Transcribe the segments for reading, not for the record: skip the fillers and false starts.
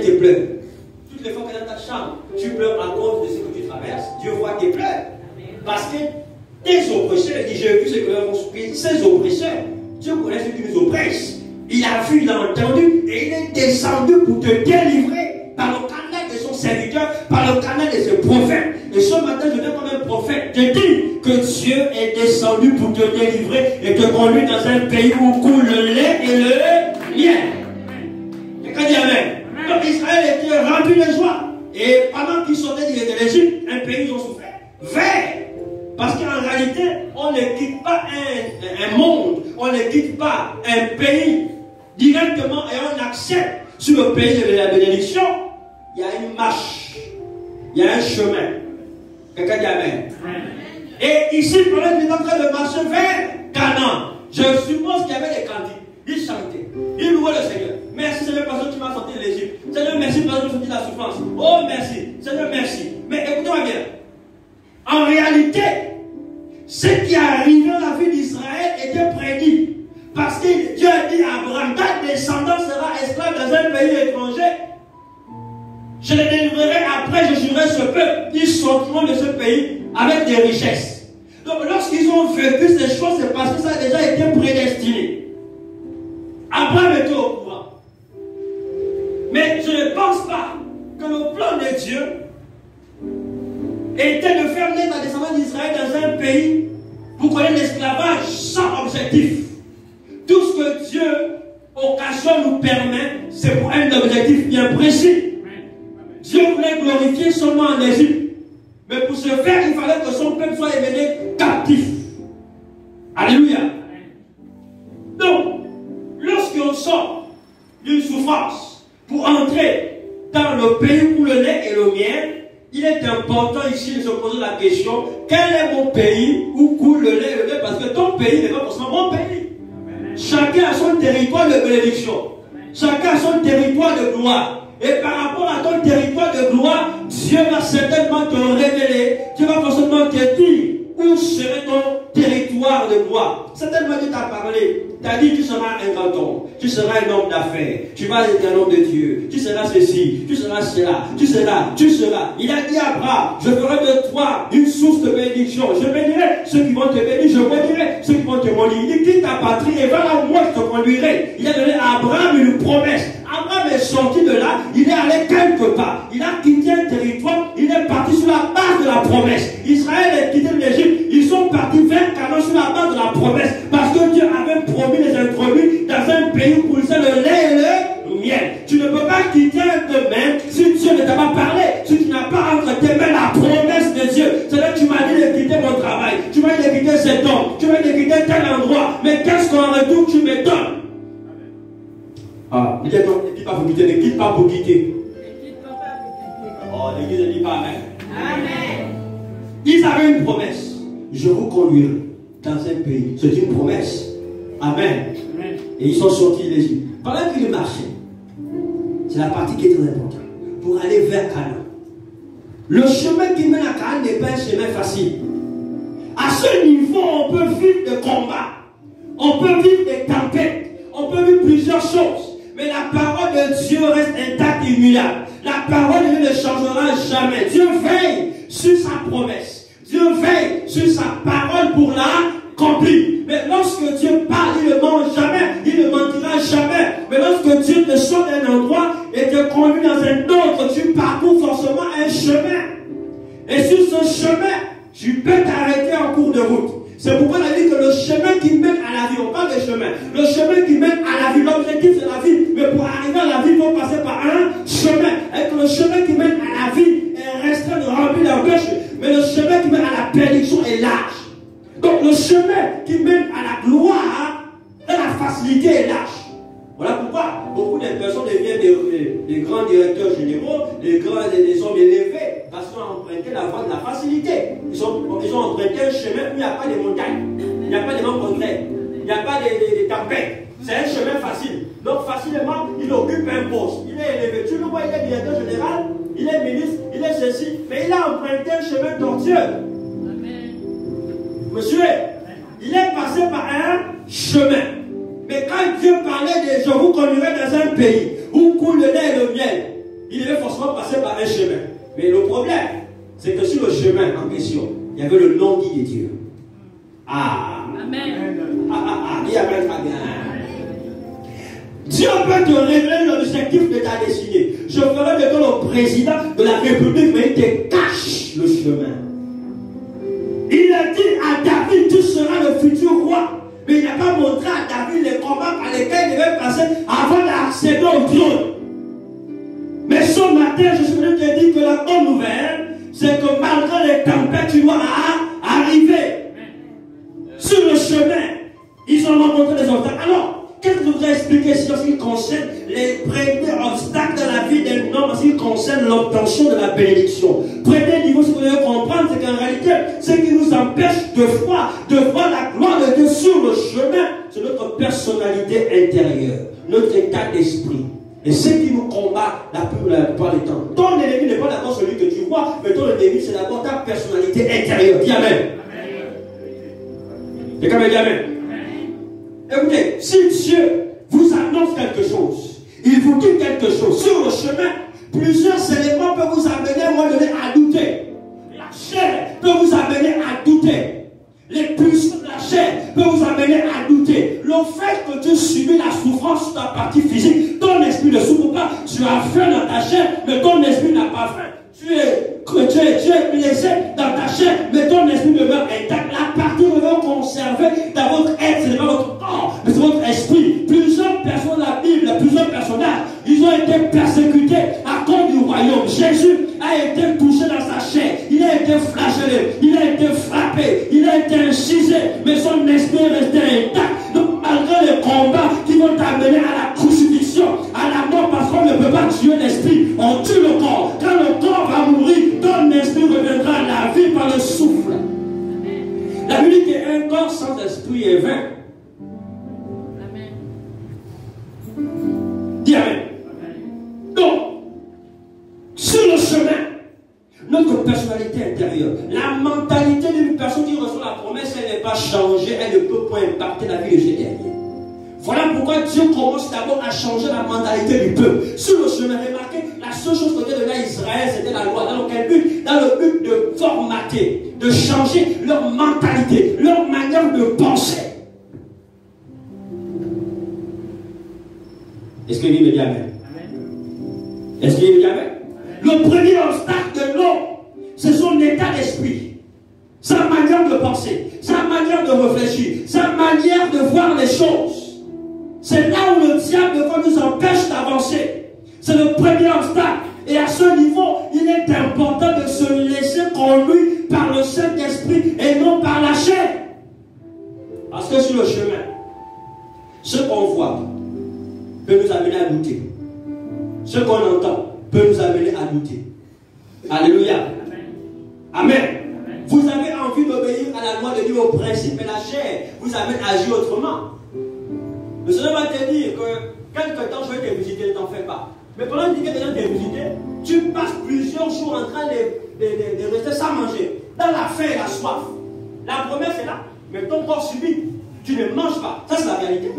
te pleures. Toutes les fois que dans ta chambre, tu pleures à cause de ce que tu traverses, Dieu voit tes pleurs. Parce que tes oppresseurs, il dit, j'ai vu ce que leur ont souffert, ces oppresseurs, Dieu connaît ceux qui nous oppressent. Il a vu, il a entendu, et il est descendu pour te délivrer par le canal de son serviteur, par le canal de ses prophètes. Et ce matin, je viens comme un prophète te dire que Dieu est descendu pour te délivrer et te conduire dans un pays où coule le lait et le miel. Quelqu'un dit Amen. Donc Israël était rempli de joie. Et pendant qu'ils sortaient de l'Égypte, un pays où ils ont souffert, vert. Parce qu'en réalité, on ne quitte pas un monde, on ne quitte pas un pays directement et on accepte sur le pays de la bénédiction. Il y a une marche, il y a un chemin. Quelqu'un dit Amen. Et ici, le problème est en train de marcher vers Canaan. Je suppose qu'il y avait des cantiques. Ils chantaient, ils louaient le Seigneur. Merci Seigneur parce que tu m'as sorti de l'Égypte. Seigneur, merci parce que tu m'as sorti de la souffrance. Oh merci, Seigneur, merci. Mais écoutez-moi bien. En réalité, ce qui est arrivé dans la vie d'Israël était prédit. Parce que Dieu a dit à Abraham, ta descendance sera esclave dans un pays étranger. Je les délivrerai après, je jurerai ce peuple. Ils sortiront de ce pays avec des richesses. Donc lorsqu'ils ont vécu ces choses, c'est parce que ça a déjà été prédestiné. Abraham était au courant. Mais je ne pense pas que le plan de Dieu était de faire naître la descendance d'Israël dans un pays pour connaître l'esclavage sans objectif. Tout ce que Dieu, occasion, nous permet, c'est pour un objectif bien précis. Dieu voulait glorifier son nom en Égypte. Mais pour ce faire, il fallait que son peuple soit émené captif. Alléluia. Donc, lorsqu'on sort d'une souffrance pour entrer dans le pays où le lait et le miel, il est important ici de se poser la question, quel est mon pays où coule le lait et le miel? Parce que ton pays n'est pas forcément mon pays. Chacun a son territoire de bénédiction. Chacun a son territoire de gloire. Et par rapport à ton territoire de gloire, Dieu va certainement te révéler, Dieu va forcément te dire où serait ton territoire de gloire. Certainement Dieu t'a parlé, t'a dit tu seras un grand homme, tu seras un homme d'affaires, tu vas être un homme de Dieu, tu seras ceci, tu seras cela, tu seras, tu seras. Il a dit à Abraham, je ferai de toi une source de bénédiction, je bénirai ceux qui vont te bénir, je bénirai ceux qui vont te maudire. Il dit quitte ta patrie et va là où moi je te conduirai. Il a donné à Abraham une promesse. Abraham est sorti de là, il est allé quelque part, il a quitté un territoire, il est parti sur la base de la promesse. Israël est quitté l'Égypte, ils sont partis vers Canaan sur la base de la promesse, parce que Dieu avait promis les introduire dans un pays où poussait le lait et le miel. Tu ne peux pas quitter un domaine si Dieu ne t'a pas parlé, si tu n'as pas entre tes mains la promesse de Dieu. C'est là que tu m'as dit de quitter mon travail, tu m'as dit de quitter cet homme, tu m'as dit de quitter tel endroit, mais qu'est-ce qu'en retour tu me donnes? Ah, ne quitte pas pour quitter, ne quitte pas pour quitter. Oh, l'église ne dit pas Amen. Amen. Ils avaient une promesse. Je vous conduirai dans un pays. C'est une promesse. Amen. Amen. Et ils sont sortis de l'Égypte. Pendant qu'ils marchaient, c'est la partie qui est très importante. Pour aller vers Canaan. Le chemin qui mène à Canaan n'est pas un chemin facile. À ce niveau, on peut vivre des combats. On peut vivre des tempêtes. On peut vivre plusieurs choses. Mais la parole de Dieu reste intacte et immuable. La parole de Dieu ne changera jamais. Dieu veille sur sa promesse. Dieu veille sur sa parole pour l'accomplir. Mais lorsque Dieu parle, il ne ment jamais. Il ne mentira jamais. Mais lorsque Dieu te sort d'un endroit et te conduit dans un autre, tu parcours forcément un chemin. Et sur ce chemin, tu peux t'arrêter en cours de route. C'est pourquoi on a dit que le chemin qui mène à la vie, on parle de chemin, le chemin qui mène à la vie, l'objectif c'est la vie, mais pour arriver à la vie, il faut passer par un chemin. Et que le chemin qui mène à la vie est restreint, rempli d'embûches, mais le chemin qui mène à la bénédiction est large. Donc le chemin qui mène à la gloire, à la facilité est large. Voilà pourquoi beaucoup de personnes deviennent des grands directeurs généraux, des hommes élevés, parce qu'ils ont emprunté la voie de la facilité. Ils ont emprunté un chemin où il n'y a pas de montagnes, il n'y a pas de vents contraires, il n'y a pas de tempêtes. C'est un chemin facile. Donc facilement, il occupe un poste. Il est élevé. Tu le vois, il est directeur général, il est ministre, il est ceci, mais il a emprunté un chemin tortueux. Monsieur, il est passé par un chemin. Mais quand Dieu parlait de je vous conduirai dans un pays où coule le lait et le miel, il devait forcément passer par un chemin. Mais le problème, c'est que sur le chemin en question, il y avait le non-dit de Dieu. Ah. Amen. Dis amen très bien. Dieu peut te révéler l'objectif de ta destinée. Je ferai de toi le président de la République, mais il te cache le chemin. Il a dit à David, tu seras le futur roi. Mais il n'a pas montré à David les combats par lesquels il devait passer avant d'accéder au trône. Mais ce matin, je suis venu te dire que la bonne nouvelle, c'est que malgré les tempêtes, tu dois arriver sur le chemin. Ils ont rencontré des obstacles. Alors, qu'est-ce que je voudrais expliquer ici en ce qui concerne les premiers obstacles de la vie d'un homme, en ce qui concerne l'obtention de la bénédiction? Premier niveau, ce que vous devez comprendre, c'est qu'en réalité, ce qui nous empêche de voir la gloire de Dieu sur le chemin, c'est notre personnalité intérieure, notre état d'esprit. Et ce qui nous combat la plupart du temps. Ton ennemi n'est pas d'abord celui que tu vois, mais ton ennemi, c'est d'abord ta personnalité intérieure. Dis amen. Et quand même, dis amen. Écoutez, si Dieu vous annonce quelque chose, il vous dit quelque chose sur le chemin, plusieurs éléments peuvent vous amener à un moment donné à douter. La chair peut vous amener à douter. Les puissances de la chair peuvent vous amener à douter. Le fait que tu subis la souffrance sur ta partie physique, ton esprit ne souffre pas. Tu as faim dans ta chair, mais ton esprit n'a pas faim. Tu es blessé dans ta chair, mais ton esprit demeure intact. La partie demeure conservée dans votre être, ce n'est pas votre corps, mais c'est votre esprit. Plusieurs personnes de la Bible, plusieurs personnages, ils ont été persécutés à cause du royaume. Jésus a été touché dans sa chair, il a été flagellé, il a été frappé, il a été incisé, mais son esprit est resté intact. Donc malgré les combats qui vont t'amener à la crucifixion, à la mort, parce qu'on ne peut pas tuer l'esprit, on tue le corps. Quand le corps va mourir, ton esprit reviendra à la vie par le souffle. La Bible dit qu'un corps sans esprit est vain. Amen. Dis amen. Donc, sur le chemin, notre personnalité intérieure, la mentalité d'une personne qui reçoit la promesse, elle n'est pas changée, elle ne peut pas impacter la vie de ce dernier. Voilà pourquoi Dieu commence d'abord à changer la mentalité du peuple. Sur le chemin, remarquez, la seule chose que Dieu donnait à Israël, c'était la loi. Dans quel but? Dans le but de formater, de changer leur mentalité, leur manière de penser. Est-ce que lui me dit amen? Est-ce qu'il me dit amen? Le premier obstacle de l'homme, c'est son état d'esprit, sa manière de penser, sa manière de réfléchir, sa manière de voir les choses. C'est là où le diable nous empêche d'avancer. C'est le premier obstacle. Et à ce niveau, il est important de se laisser conduire par le Saint-Esprit et non par la chair. Parce que sur le chemin, ce qu'on voit peut nous amener à douter. Ce qu'on entend peut nous amener à douter. Alléluia. Amen. Vous avez envie d'obéir à la loi de Dieu, au principe, mais la chair vous amène à agir autrement. Le Seigneur va te dire que quelque temps je vais te visiter, ne t'en fais pas. Mais pendant que les gens te visiter, tu passes plusieurs jours en train de rester sans manger, dans la faim et la soif. La promesse est là, mais ton corps subit. Tu ne manges pas. Ça, c'est la réalité.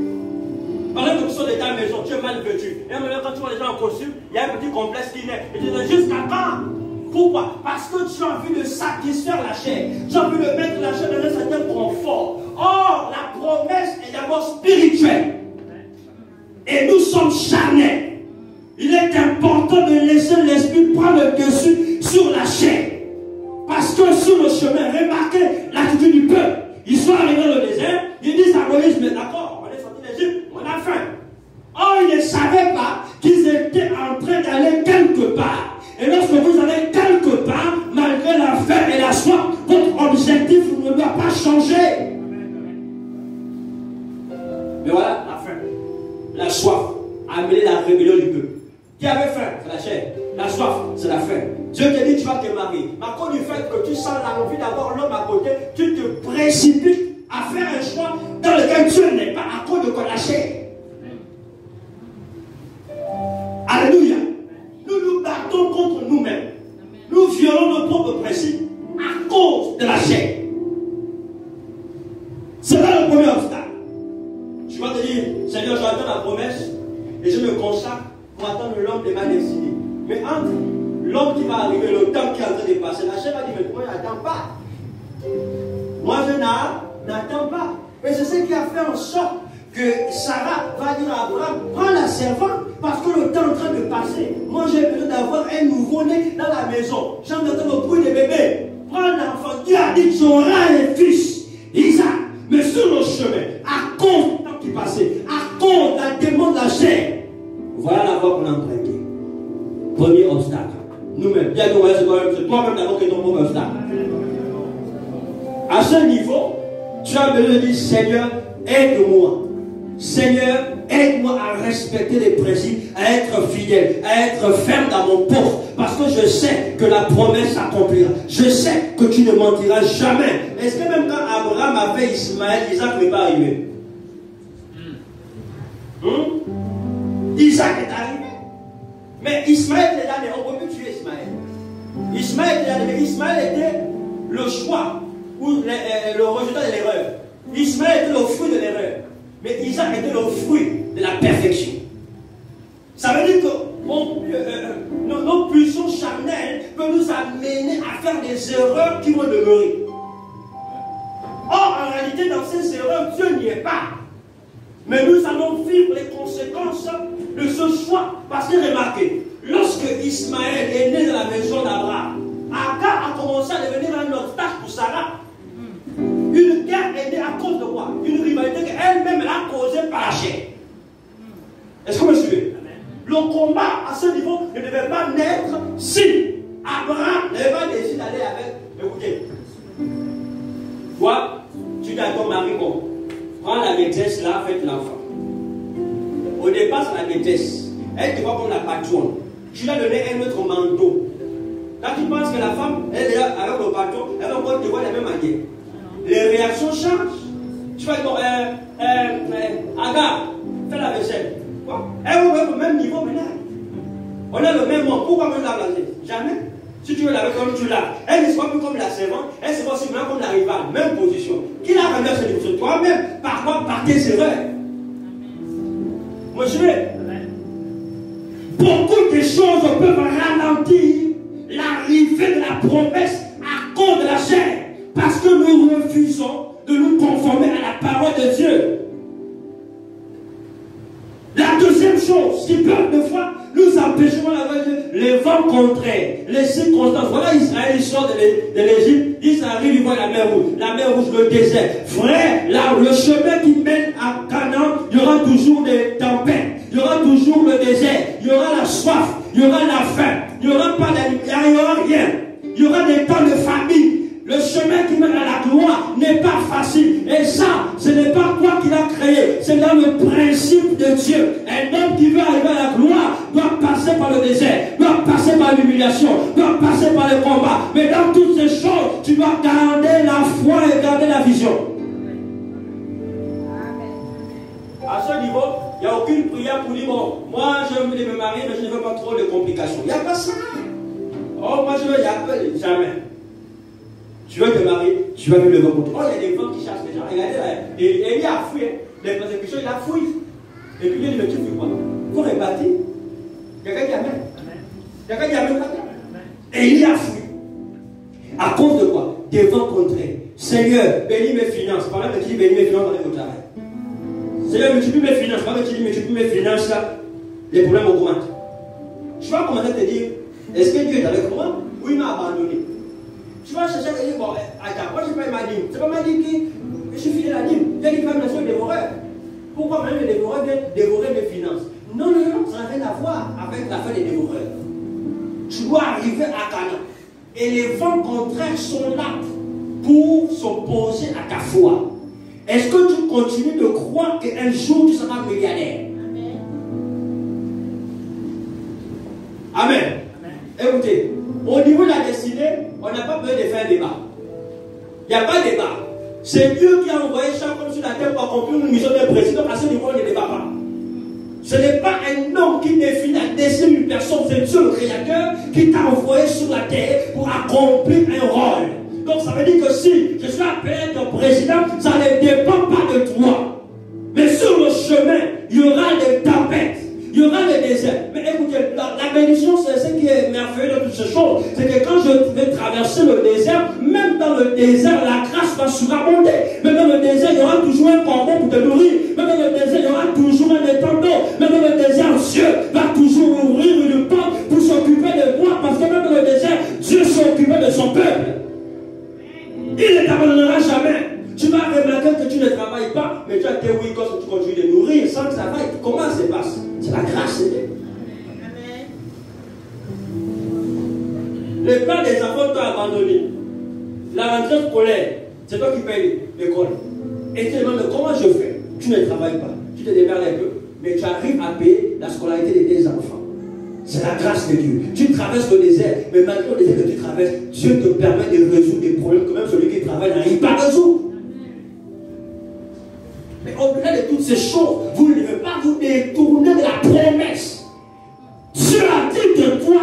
Pendant que tu sors de ta maison, tu es mal vêtu. Et maintenant, quand tu vois les gens en costume, il y a un petit complexe qui naît. Et tu dis jusqu'à quand? Pourquoi? Parce que tu as envie de satisfaire la chair. Tu as envie de mettre la chair dans un certain confort. Or, la promesse est d'abord spirituelle. Et nous sommes charnels. Il est important de laisser l'esprit prendre le dessus sur la chair. Parce que sur le chemin, remarquez l'attitude du peuple. Ils sont arrivés dans le désert, ils disent à Moïse, mais d'accord, on est sorti d'Égypte, on a faim. Or, ils ne savaient pas qu'ils étaient en train d'aller quelque part. Et lorsque vous allez quelque part, malgré la faim et la soif, votre objectif ne doit pas changer. Mais voilà, la faim, la soif a amené la rébellion du peuple. Qui avait faim? C'est la chair. La soif, c'est la faim. Dieu te dit, tu vas te marier. Mais à cause du fait que tu sens l'envie d'avoir l'homme à côté, tu te précipites à faire un choix dans lequel Dieu n'est pas à cause de la chair. Alléluia. Nous nous battons contre nous-mêmes. Nous violons nos propres principes à cause de la chair. C'est là le premier obstacle. Tu vas te dire, Seigneur, j'attends la promesse et je me consacre pour attendre l'homme de ma destinée. Mais entre l'homme qui va arriver, le temps qui est en train de passer, la chair va dire, mais moi je n'attends pas. Moi je n'attends pas. Et c'est ce qui a fait en sorte que Sarah va dire à Abraham, prends la servante, parce que le temps est en train de passer. Moi j'ai besoin d'avoir un nouveau-né dans la maison. J'entends le bruit des bébés. Prends l'enfant. Dieu a dit, tu auras un fils, Isaac. Mais sur le chemin, à cause du temps qui passait, à cause de la demande de la chair, voilà la voie qu'on a empruntée. Premier obstacle. Nous-mêmes. C'est toi-même d'abord qui est ton premier obstacle. À ce niveau, tu as besoin de dire, Seigneur, aide-moi. Seigneur, aide-moi à respecter les principes, à être fidèle, à être ferme dans mon poste. Parce que je sais que la promesse s'accomplira. Je sais que tu ne mentiras jamais. Est-ce que même quand Abraham a fait Ismaël, Isaac n'est pas arrivé? Isaac est arrivé. Mais Ismaël est là, mais on ne peut plus tuer Ismaël. Ismaël est là, mais Ismaël était le choix ou le résultat de l'erreur. Ismaël était le fruit de l'erreur. Mais Isaac était le fruit de la perfection. Ça veut dire que nos pulsions charnelles peuvent nous amener à faire des erreurs qui vont demeurer. Or, en réalité, dans ces erreurs, Dieu n'y est pas. Mais nous allons vivre les conséquences de ce choix. Parce que remarquez, lorsque Ismaël est né dans la maison d'Abraham, Agar a commencé à devenir un obstacle pour Sarah. Une guerre est née à cause de quoi? Une rivalité qu'elle-même a causée par la chair. Est-ce que vous me suivez? Le combat à ce niveau ne devait pas naître si Abraham n'avait pas décidé d'aller avec. Écoutez, toi, tu dis à ton mari, bon, prends la maîtresse là, faites l'enfant. Au départ, c'est la maîtresse. Elle te voit comme la patronne. Tu lui as donné un autre manteau. Quand tu penses que la femme, elle est là avec le patron, elle va encore te voir de la même manière. Les réactions changent. Tu vas dire, Agar, fais la vaisselle. Quoi? Elle va au même niveau maintenant. On a le même mot. Pourquoi on lave la vaisselle? Jamais. Si tu veux laver comme tu laves, elle ne sera plus comme la servante, elle sera aussi comme la rivale. Même position. Qui l'a ramené à cette position? Toi-même. Par quoi? Par tes erreurs. Moi, je vais. Beaucoup de choses peuvent ralentir l'arrivée de la promesse à cause de la chair. Parce que nous refusons de nous conformer à la parole de Dieu. La deuxième chose qui peut de fois nous empêcher les vents contraires, les circonstances. Voilà Israël, il sort de l'Égypte, ils arrivent, ils voient la mer rouge, le désert. Frère, là, le chemin qui mène à Canaan, il y aura toujours des tempêtes, il y aura toujours le désert, il y aura la soif, il y aura la faim, il n'y aura pas d'aliments, il n'y aura rien. Il y aura des temps de famine. Le chemin qui mène à la gloire n'est pas facile. Et ça, ce n'est pas toi qui l'as créé. C'est dans le principe de Dieu. Un homme qui veut arriver à la gloire doit passer par le désert, doit passer par l'humiliation, doit passer par le combat. Mais dans toutes ces choses, tu dois garder la foi et garder la vision. À ce niveau, il n'y a aucune prière pour dire, bon, moi je veux me marier, mais je ne veux pas trop de complications. Il n'y a pas ça. Oh, moi je veux, il n'y a pas, jamais. Tu veux te marier, tu vas vivre le vent contre. Oh, il y a des vents qui chassent les gens. Regardez là. Et il a fui. Les persécutions, il a fui. Et puis il dit, mais tu fais quoi? Il faut répartir. Quelqu'un qui amène. Quelqu'un qui amène. Et il a fui. À cause de quoi? Des vents contraires. Seigneur, bénis mes finances. Pendant que tu dis bénis mes finances, on est au travail. Seigneur, multiplie mes finances. Pendant que tu dis multiplie mes finances, là, les problèmes augmentent. Je vais commencer à te dire, est-ce que Dieu est avec moi ou il m'a abandonné? Tu vas chercher à dire, bon, attends, moi je paye ma dîme. C'est pas ma dîme qui. Je suis fidèle à la dîme. J'ai dit quand même la seule dévoreur. Pourquoi même les dévoreurs viennent dévorer mes finances? Non, non, non, ça n'a rien à voir avec l'affaire des dévoreurs. Tu dois arriver à Canaan. Et les vents contraires sont là pour s'opposer à ta foi. Est-ce que tu continues de croire qu'un jour tu seras milliardaire? Amen. Amen. Écoutez. Au niveau de la destinée, on n'a pas besoin de faire un débat. Il n'y a pas de débat. C'est Dieu qui a envoyé chacun sur la terre pour accomplir une mission de président. À ce niveau, on ne débat pas. Ce n'est pas un homme qui définit la destinée d'une personne. C'est Dieu le Créateur qui t'a envoyé sur la terre pour accomplir un rôle. Donc ça veut dire que si je suis appelé à être président, ça ne dépend pas de toi. Mais sur le chemin, il y aura des tempêtes. Il y aura des déserts. Mais écoutez, la bénédiction, c'est ce qui merveilleux de toutes ces choses, c'est que quand je vais traverser le désert, même dans le désert, la grâce va surabonder. Même dans le désert, il y aura toujours un corbeau pour te nourrir. Même dans le désert, il y aura toujours un étang d'eau. Même dans le désert, Dieu va toujours ouvrir une porte pour s'occuper de moi. Parce que même dans le désert, Dieu s'est occupé de son peuple. Il ne t'abandonnera jamais. Tu vas remarquer que tu ne travailles pas, mais tu as tes oui quand tu continues de nourrir sans travail. Comment ça se passe? C'est la grâce de Dieu. Les pères des enfants t'ont abandonné. La rentrée scolaire, c'est toi qui payes l'école. Et tu te demandes comment je fais? Tu ne travailles pas. Tu te démerdes un peu, mais tu arrives à payer la scolarité de tes enfants. C'est la grâce de Dieu. Tu traverses le désert, mais malgré le désert que tu traverses, Dieu te permet de résoudre des problèmes que même celui qui travaille n'arrive pas à résoudre. Mais au-delà de toutes ces choses, vous ne devez pas vous détourner de la promesse. Dieu a dit de toi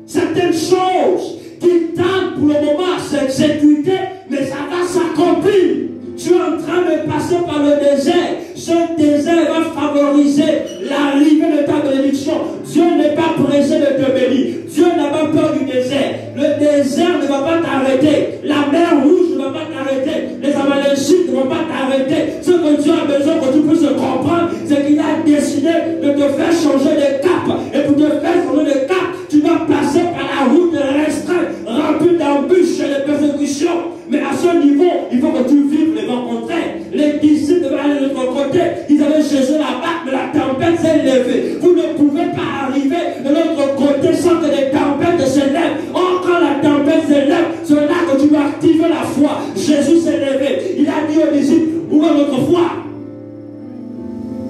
certaines choses qui tardent pour le moment à s'exécuter, mais ça va s'accomplir. Tu es en train de passer par le désert. Ce désert va favoriser l'arrivée de ta bénédiction. Dieu n'est pas pressé de te bénir. Dieu n'a pas peur du désert. Le désert ne va pas t'arrêter. La mer rouge ne va pas t'arrêter. Les Amalécites ne vont pas t'arrêter. Ce que Dieu a besoin que tu puisses comprendre, c'est qu'il a décidé de te faire changer de cap. Et pour te faire changer de cap, tu vas passer par la route restreinte, remplie d'embûches et de persécutions. Mais à ce niveau, il faut que tu vives les vents contraires. Les disciples devaient aller de l'autre côté. Ils avaient Jésus là-bas, mais la tempête s'est levée. Vous ne pouvez pas arriver de l'autre côté sans que les tempêtes se lèvent. Or, quand la tempête se lève, c'est là que tu vas activer la foi. Jésus s'est levé. Il a dit aux disciples, ouvrez votre foi.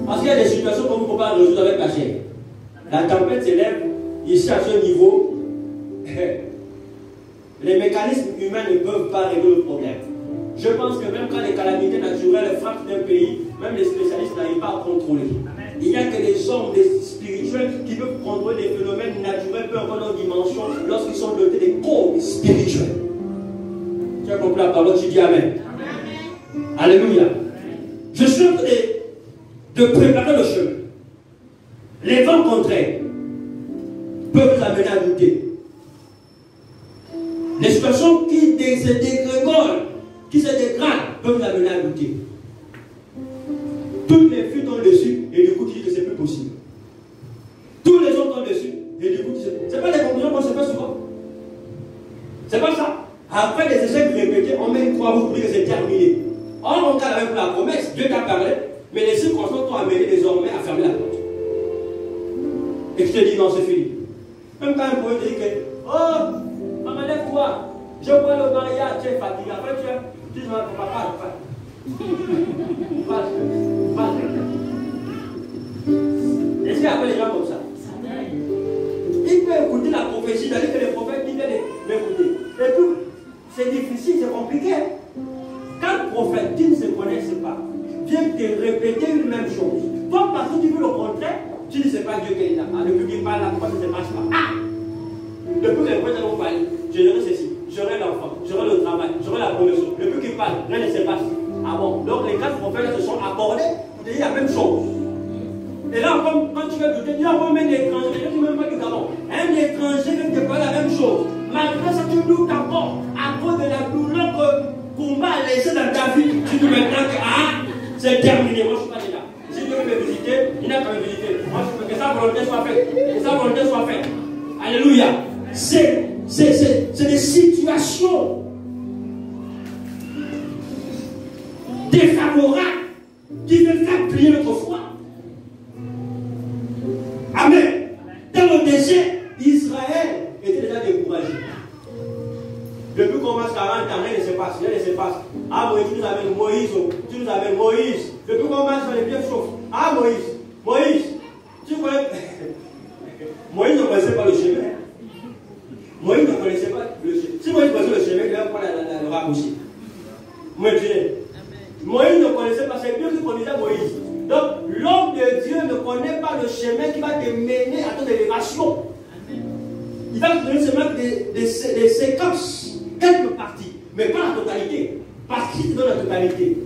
Parce qu'il y a des situations qu'on ne peut pas résoudre avec la chair. La tempête se lève, ici à ce niveau. Les mécanismes humains ne peuvent pas régler le problème. Je pense que même quand les calamités naturelles frappent d'un pays, même les spécialistes n'arrivent pas à contrôler. Il n'y a que les hommes, des spirituels, qui peuvent contrôler les phénomènes naturels, peu importe leur dimension, lorsqu'ils sont dotés des codes spirituels. Tu as compris la parole, tu dis Amen. Amen. Alléluia. Je suis en train de préparer le chemin. Les vents contraires peuvent vous amener à douter. Les situations qui se dégrégolent, qui se dégradent, peuvent vous amener à douter. Toutes les filles tombent dessus et du coup tu dis que c'est plus possible. Tous les autres tombent dessus et du coup tu dis c'est pas les conclusions qu'on se fait souvent. C'est pas ça. Après des échecs répétés, on met une croix pour dire que c'est terminé. Or on cadre avec la promesse, Dieu t'a parlé, mais les circonstances t'ont amené désormais à fermer la porte. Et tu te dis non, c'est fini. Même quand un poète te dit que oh, maman, lève-toi, je vois le mariage, tu es fatigué. Après, tu dis, papa, pas. Est-ce qu'il y a pas des gens comme ça? Il peut écouter la prophétie, c'est-à-dire que les prophètes disent m'écouter. Et puis, c'est difficile, c'est compliqué. Quand le prophète, qui ne se connaissent pas, vient te répéter une même chose. Toi, parce que tu veux le contraire, tu dis, c'est pas Dieu qui est là. Depuis qu'il parle, pourquoi ça ne se passe pas? Ah! Depuis que les prophètes vont parler, j'aurai ceci, j'aurai l'enfant, j'aurai le travail, j'aurai la promotion. Depuis qu'ils parlent, rien ne se passe. Ah bon? Donc les 4 prophètes se sont accordés pour dire la même chose. Et là, quand tu vas douter, tu vas voir même l'étranger, tu ne même pas du Gabon. Un étranger vient te parler la même chose. Malgré ça, tu doutes encore à cause de la douleur que combat a laissé dans ta vie. Tu dis maintenant que c'est terminé. Moi, je ne suis pas déjà. Si Dieu veut me visiter, il n'a qu'à me visiter. Moi, je veux que sa volonté soit faite. Que sa volonté soit faite. Alléluia. C'est des situations défavorables qui veulent faire plier notre foi. Amen. Dans le désert, Israël était déjà découragé. Depuis qu'on marche 40 ans, rien ne se passe, rien ne se passe. Ah Moïse, tu nous amènes Moïse, tu nous amènes Moïse. Depuis qu'on marche dans les pieds chauffent. Ah Moïse, tu connais. Moïse ne connaissait pas le chemin. Moïse ne connaissait pas le chemin. Si Moïse connaissait le chemin, il va prendre le raccourci. Moïse ne connaissait pas, c'est Dieu qui connaissait Moïse. Donc, l'homme de Dieu ne connaît pas le chemin qui va te mener à ton élévation. Il va te donner seulement des séquences, quelques parties, mais pas la totalité. Parce qu'il te donne la totalité,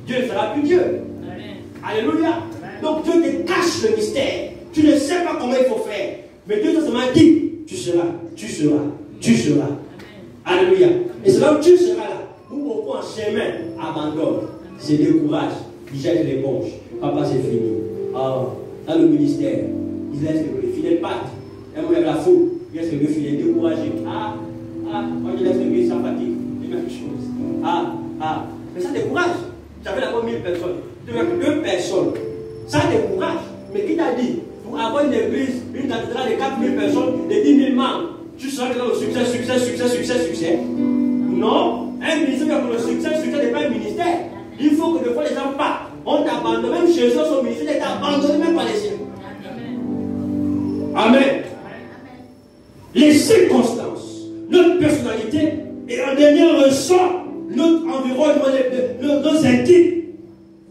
Dieu ne sera plus Dieu. Amen. Alléluia. Amen. Donc, Dieu te cache le mystère. Tu ne sais pas comment il faut faire. Mais Dieu te seulement dit tu seras, tu seras, tu seras. Alléluia. Et c'est là où tu seras là. Où beaucoup en chemin abandonnent, se découragent, ils jettent l'éponge. Papa, c'est fini. Oh, dans le ministère, ils laissent le filet de pâte. Et moi, la foule, ils laissent le filet découragé. Quand je laisse le filet, ça fatigue. C'est la même chose. Mais ça décourage. J'avais d'abord 1000 personnes. Tu n'as que 2 personnes. Ça décourage. Mais qui t'a dit, pour avoir une église, une cathédrale de 4000 personnes, de 10 000 membres, tu seras dans le succès. Non, un ministère pour le succès n'est pas un ministère. Il faut que des fois les gens partent. On t'abandonne, même chez eux, son ministère est abandonné même par les siens. Amen. Les circonstances, notre personnalité et en dernier ressort, notre environnement, nos intimes,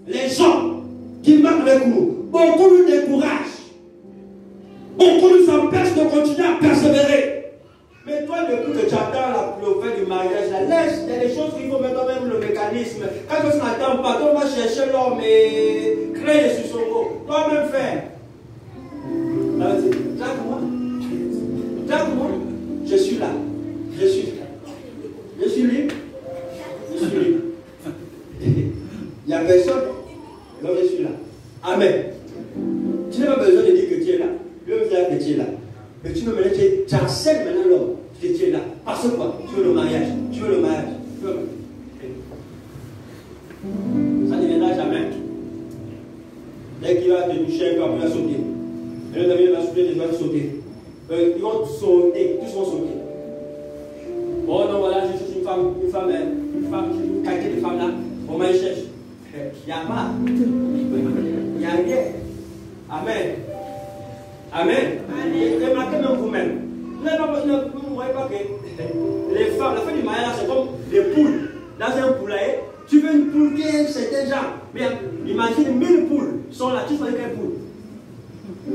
les gens qui marchent avec nous, beaucoup nous découragent. Beaucoup nous empêchent de continuer à persévérer. Mais toi, depuis que tu attends le fait du mariage, laisse, il y a des choses qu'il faut mettre même le mécanisme. Quand tu n'attends pas, toi, on va chercher l'homme et créer des suçons. Toi-même faire. Jacques-moi, je suis là. Je suis libre. Je suis libre. Il n'y a personne. Donc je suis là. Amen. Tu n'as pas besoin de dire que tu es là. Dieu veut dire que tu es là. Mais tu enseignes maintenant l'homme que tu es là. Parce que quoi? Tu veux le mariage. Ça ne viendra jamais. Dès qu'il va te toucher un peu, il va sauter. Et l'autre ami va sauter, il va sauter. Ils vont sauter, tous vont sauter. Oh non, voilà, je cherche une qualité de femme là. On m'a cherche. Il n'y a pas. Il n'y a rien. Amen. Remarquez même vous-même. Vous ne voyez pas que les femmes, la fin du mariage, c'est comme des poules. Dans un poulailler, tu veux une poule qui est un certain genre. Mais imagine 1000 poules sont là. Tu choisis quelle poule?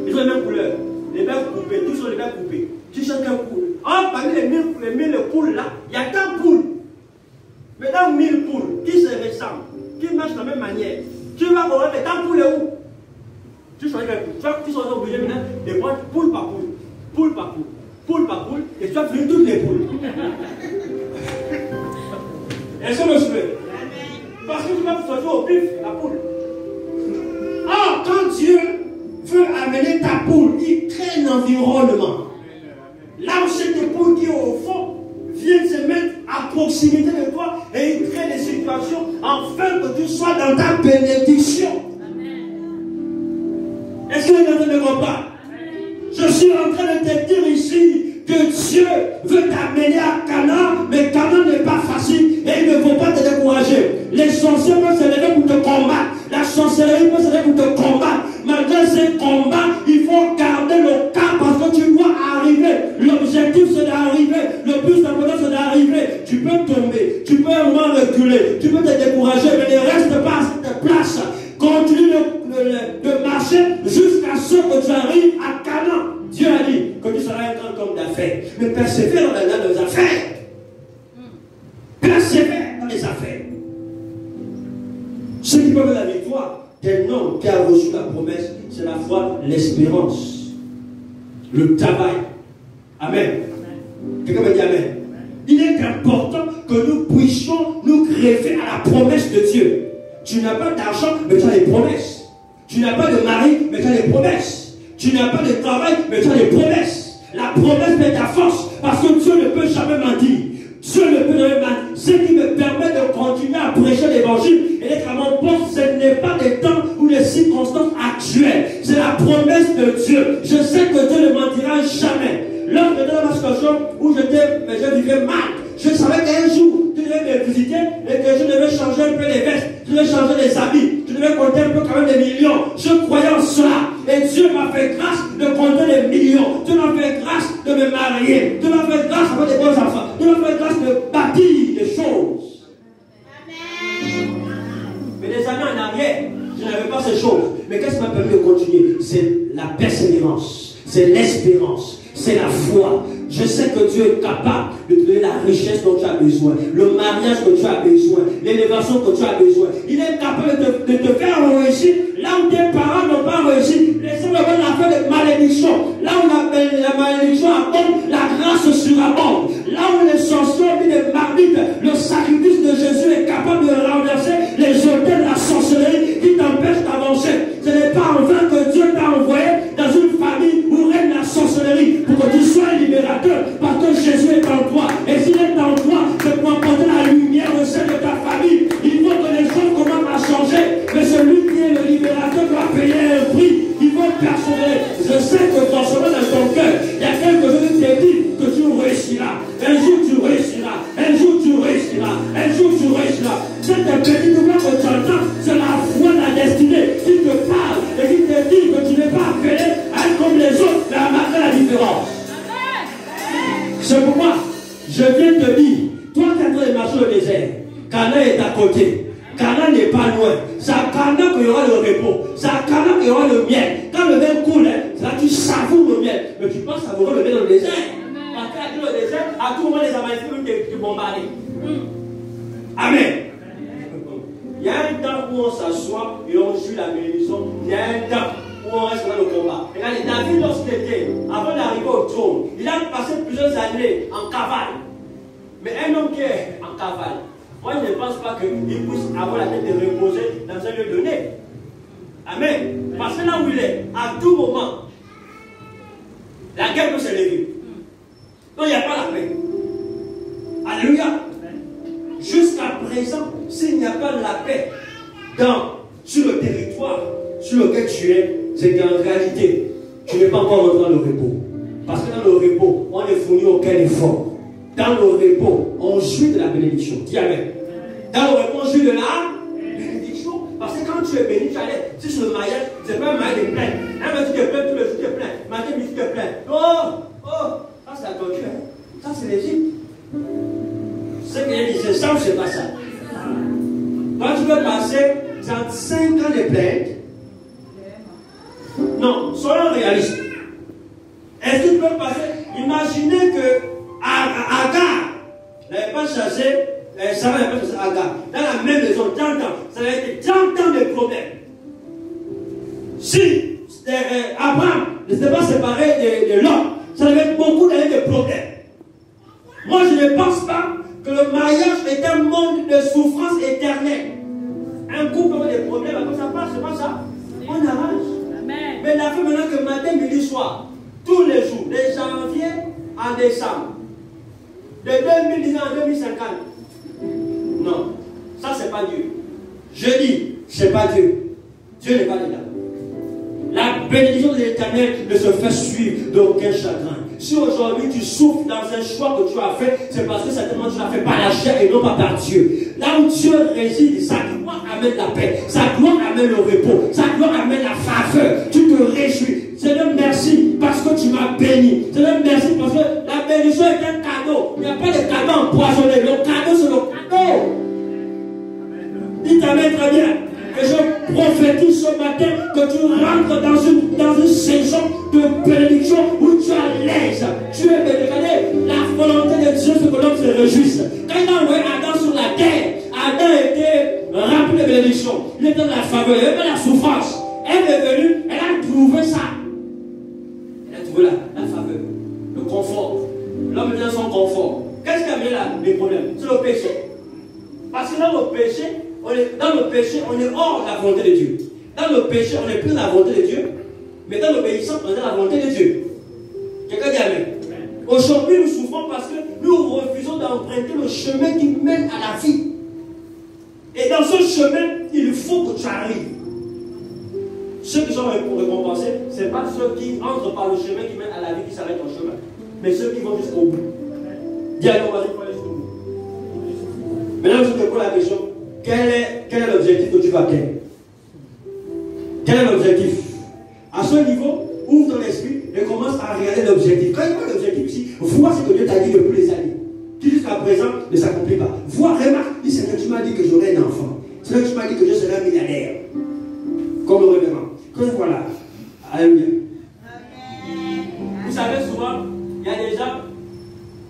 Ils ont les mêmes couleurs. Les mêmes coupées. Tous sont les mêmes coupées. Tu choisis quelle poule? Parmi les 1000 poules là, il y a 4 poules. Mais dans 1000 poules qui se ressemblent, qui marchent de la même manière, tu vas voir, mais ta poule est où? Tu choisis quelle poule? Tu seras obligé maintenant de prendre poule par poule, et tu vas finir toutes les poules. Est-ce que je veux? Parce que tu vas choisir au pif la poule. Quand Dieu veut amener ta poule, il crée un environnement. Là où cette poule qui est au fond vient se mettre à proximité de toi et il crée des situations afin que tu sois dans ta bénédiction. Est-ce que vous entendez de comprendre? Je suis en train de te dire ici que Dieu veut t'amener à Canaan, mais Canaan n'est pas facile et il ne faut pas te décourager. Les sorciers peuvent se lever pour te combattre. La sorcellerie peut se lever pour te combattre. Malgré ces combats, il faut garder le cap parce que tu dois arriver. L'objectif c'est d'arriver. Le plus important c'est d'arriver. Tu peux tomber, tu peux au moins reculer, tu peux te décourager, mais ne reste pas à cette place. Continue de marcher jusqu'à ce que tu arrives à Canaan. Dieu a dit que tu seras un grand homme d'affaires. Mais persévère dans les affaires. Persévère dans les affaires. Ce qui peut faire la victoire d'un homme qui a reçu la promesse, c'est la foi, l'espérance, le travail. Amen. Quelqu'un me dit Amen. Il est important que nous puissions nous greffer à la promesse de Dieu. Tu n'as pas d'argent, mais tu as des promesses. Tu n'as pas de mari, mais tu as des promesses. Tu n'as pas de travail, mais tu as des promesses. La promesse est ta force, parce que Dieu ne peut jamais mentir. Dieu ne peut jamais mentir. Ce qui me permet de continuer à prêcher l'évangile et d'être à mon poste, ce n'est pas des temps ou des circonstances actuelles. C'est la promesse de Dieu. Je sais que Dieu ne mentira jamais. Lors de la situation où je vivais mal, je savais qu'un jour, tu devais me visiter et que je devais changer un peu les vestes, je devais changer les habits, je devais compter un peu quand même des millions. Je croyais en cela. Et Dieu m'a fait grâce de compter des millions. Dieu m'a fait grâce de me marier. Dieu m'a fait grâce d'avoir des bons enfants. Dieu m'a fait grâce de bâtir des choses. Amen. Mais des années en arrière, je n'avais pas ces choses. Mais qu'est-ce qui m'a permis de continuer? C'est la persévérance. C'est l'espérance. C'est la foi. Je sais que Dieu est capable de te donner la richesse dont tu as besoin, le mariage que tu as besoin, l'élévation que tu as besoin. Il est capable de te faire réussir là où tes parents n'ont pas réussi. Laissez-moi voir l'affaire de malédiction. Là où la malédiction abonde, la grâce surabonde. Là où les sorciers et les marmites, le sacrifice de Jésus est capable de renverser les hôtels de la sorcellerie qui t'empêchent d'avancer. Ce n'est pas en vain que Dieu t'a envoyé dans une famille où règne la sorcellerie pour que tu sois un libérateur, parce que Jésus est en toi. Et s'il est en toi, c'est pour apporter la lumière au sein de ta famille. Il faut que les choses commencent à changer, mais celui qui est le libérateur doit payer un prix. Il faut persévérer. Je sais que dans ce moment, dans ton cœur, il y a quelque chose qui te dit que tu réussiras. Un jour tu réussiras. Un jour tu réussiras. Un jour tu réussiras. Cette petite voix que tu entends, c'est la voix de la destinée qui te parle et qui te dit que tu n'es pas appelé à être comme les autres, mais à marquer la différence. C'est pourquoi je viens te dire, toi qui es en train de marcher au désert, Canaan est à côté. Canaan n'est pas loin. C'est à Canaan qu'il y aura le repos. C'est à Canaan qu'il y aura le miel. Quand le miel coule, c'est là que tu savoures le miel. Mais tu penses savourer le miel dans le désert. Parce qu'à dans le désert, à tout moment, les Amalécites vont te bombarder. Amen. Il y a un temps où on s'assoit et on joue la bénédiction. Il y a un temps où on reste dans le combat. Regardez, David, lorsqu'il était, avant d'arriver au trône, il a passé plusieurs années en cavale. Mais un homme qui est en cavale, moi je ne pense pas qu'il puisse avoir la tête de reposer dans un lieu donné. Amen. Parce que là où il est, à tout moment, la guerre peut se lever. Donc il n'y a pas la paix. Alléluia. Jusqu'à présent, s'il n'y a pas de la paix sur le territoire sur lequel tu es, c'est qu'en réalité, tu n'es pas encore rentré dans le repos. Parce que dans le repos, on n'est fourni aucun effort. Dans le repos, on jouit de la bénédiction. Dis amen. Dans le repos, on jouit de la bénédiction. Parce que quand tu es béni, tu allais, si c'est le mariage, c'est pas un mariage de plainte. Un matin, tu te plains, tous les jours, tu te plains. Matin, tu te plains. Ça c'est la torture. Ça c'est l'Égypte. Ce que j'ai dit, c'est ça ou c'est pas ça? Quand tu veux passer 35 ans de plainte, non, soyons réalistes. Est-ce que tu peux passer? Imaginez que Agar n'avait pas chassé, Sarah n'avait pas chassé Agar. Dans la même maison, 30 ans, ça avait été 30 ans de problèmes. Si Abraham ne s'était pas séparé de Lot, ça avait beaucoup d'années de problèmes. Moi, je ne pense pas que le mariage est un monde de souffrance éternelle. Un couple avec des problèmes, après ça passe, c'est pas ça. On arrange. Amen. Mais la fait maintenant que matin, midi, soir, tous les jours, de janvier à décembre, de 2010 à 2050. Non, ça c'est pas Dieu. Je dis, c'est pas Dieu. Dieu n'est pas là. La bénédiction de l'Éternel ne se fait suivre d'aucun chagrin. Si aujourd'hui tu souffres dans un choix que tu as fait, c'est parce que certainement tu l'as fait par la chair et non pas par Dieu. Là où Dieu réside, sa gloire amène la paix, sa gloire amène le repos, sa gloire amène la faveur. Tu te réjouis. Seigneur, merci parce que tu m'as béni. Seigneur, merci parce que la bénédiction est un cadeau. Il n'y a pas de cadeau empoisonné. Le cadeau, c'est le cadeau. Dites amen très bien. Et je prophétise ce matin que tu rentres dans une saison de bénédiction où tu as l'aise. Tu es béni. La volonté de Dieu, c'est que l'homme se réjouisse. Quand il a envoyé Adam sur la terre, Adam était rempli de bénédiction. Il était dans la faveur, il n'y avait pas la souffrance. Elle est venue, elle a trouvé ça. Elle a trouvé la faveur, le confort. L'homme est dans son confort. Qu'est-ce qui a mis là les problèmes? C'est le péché. Parce que dans le péché, on est hors de la volonté de Dieu. Dans le péché, on est plus dans la volonté de Dieu. Mais dans l'obéissance, on est dans la volonté de Dieu. Quelqu'un dit amen. Aujourd'hui, nous souffrons parce que nous refusons d'emprunter le chemin qui mène à la vie. Et dans ce chemin, il faut que tu arrives. Ceux qui sont récompensés, ce n'est pas ceux qui entrent par le chemin qui mène à la vie qui s'arrêtent en chemin, mais ceux qui vont jusqu'au bout. Dis à ton voisin qu'il faut aller jusqu'au bout. Maintenant, je te pose la question. Quel est l'objectif que tu vas atteindre? Quel est l'objectif? À ce niveau, ouvre ton esprit et commence à regarder l'objectif. Quand il voit l'objectif ici, vois ce que Dieu t'a dit depuis les années, qui jusqu'à présent ne s'accomplit pas. Vois, remarque, dis Seigneur, tu m'as dit que j'aurais un enfant. Seigneur, tu m'as dit que je serais un milliardaire. Comme le révérend. Que voilà. Alléluia. Vous savez, souvent, il y a des gens,